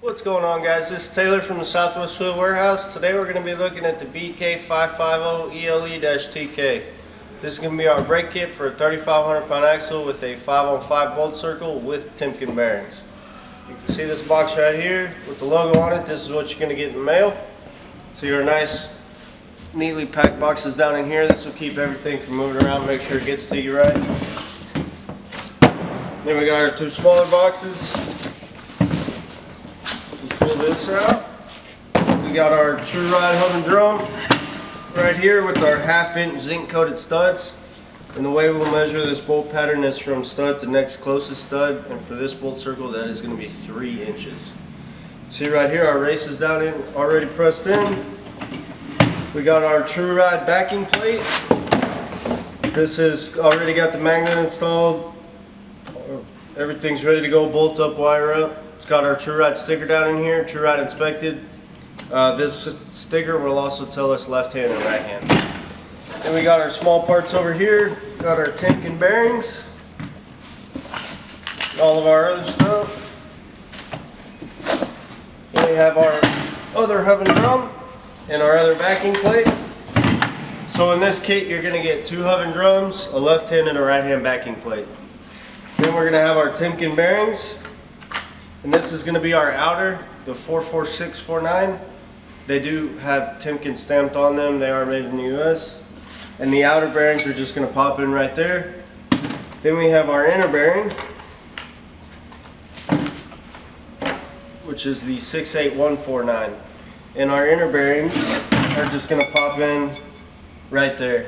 What's going on, guys? This is Taylor from the Southwest Wheel Warehouse. Today we're going to be looking at the BK550ELE-TK. This is going to be our brake kit for a 3,500 pound axle with a 5-on-5 bolt circle with Timken bearings. You can see this box right here with the logo on it. This is what you're going to get in the mail. So your nice, neatly packed boxes down in here. This will keep everything from moving around, make sure it gets to you right. Then we got our two smaller boxes. Pull this out. We got our True Ride hub and drum right here with our 1/2 inch zinc coated studs. And the way we'll measure this bolt pattern is from stud to next closest stud, and for this bolt circle that is going to be 3 inches. See right here, our race is down in, already pressed in. We got our True Ride backing plate. This has already got the magnet installed. Everything's ready to go, bolt up, wire up. It's got our True Ride sticker down in here, True Ride inspected. This sticker will also tell us left hand and right hand. Then we got our small parts over here. Got our Timken bearings. All of our other stuff. Then we have our other hub and drum and our other backing plate. So in this kit you're going to get 2 hub and drums, a left hand and a right hand backing plate. Then we're going to have our Timken bearings. And this is going to be our outer, the 44649. They do have Timken stamped on them. They are made in the US. And the outer bearings are just going to pop in right there. Then we have our inner bearing, which is the 68149. And our inner bearings are just going to pop in right there.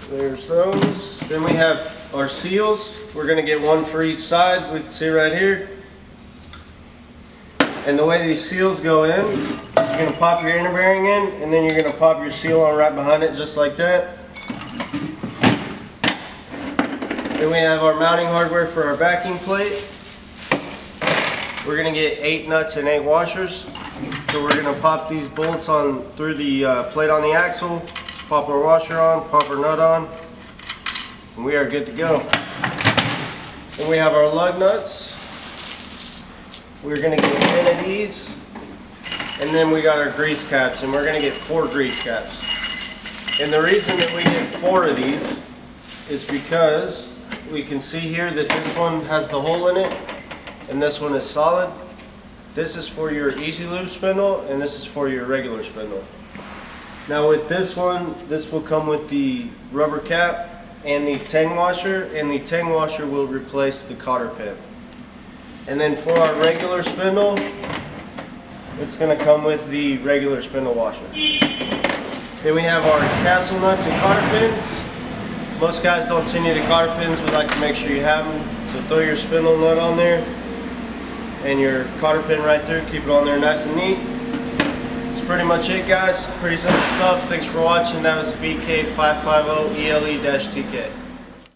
There's those. Then we have our seals. We're going to get 1 for each side. We can see right here. And the way these seals go in, you're going to pop your inner bearing in, and then you're going to pop your seal on right behind it, just like that. Then we have our mounting hardware for our backing plate. We're going to get 8 nuts and 8 washers. So we're going to pop these bolts on through the plate on the axle, pop our washer on, pop our nut on, and we are good to go. Then we have our lug nuts. We're going to get 10 of these. And then we got our grease caps, and we're going to get 4 grease caps. And the reason that we get 4 of these is because we can see here that this one has the hole in it, and this one is solid. This is for your easy lube spindle, and this is for your regular spindle. Now with this one, this will come with the rubber cap and the tang washer, and the tang washer will replace the cotter pin. And then for our regular spindle, it's going to come with the regular spindle washer. Then we have our castle nuts and cotter pins. Most guys don't send you the cotter pins. We like to make sure you have them. So throw your spindle nut on there and your cotter pin right there. Keep it on there nice and neat. That's pretty much it, guys. Pretty simple stuff. Thanks for watching. That was BK550ELE-TK.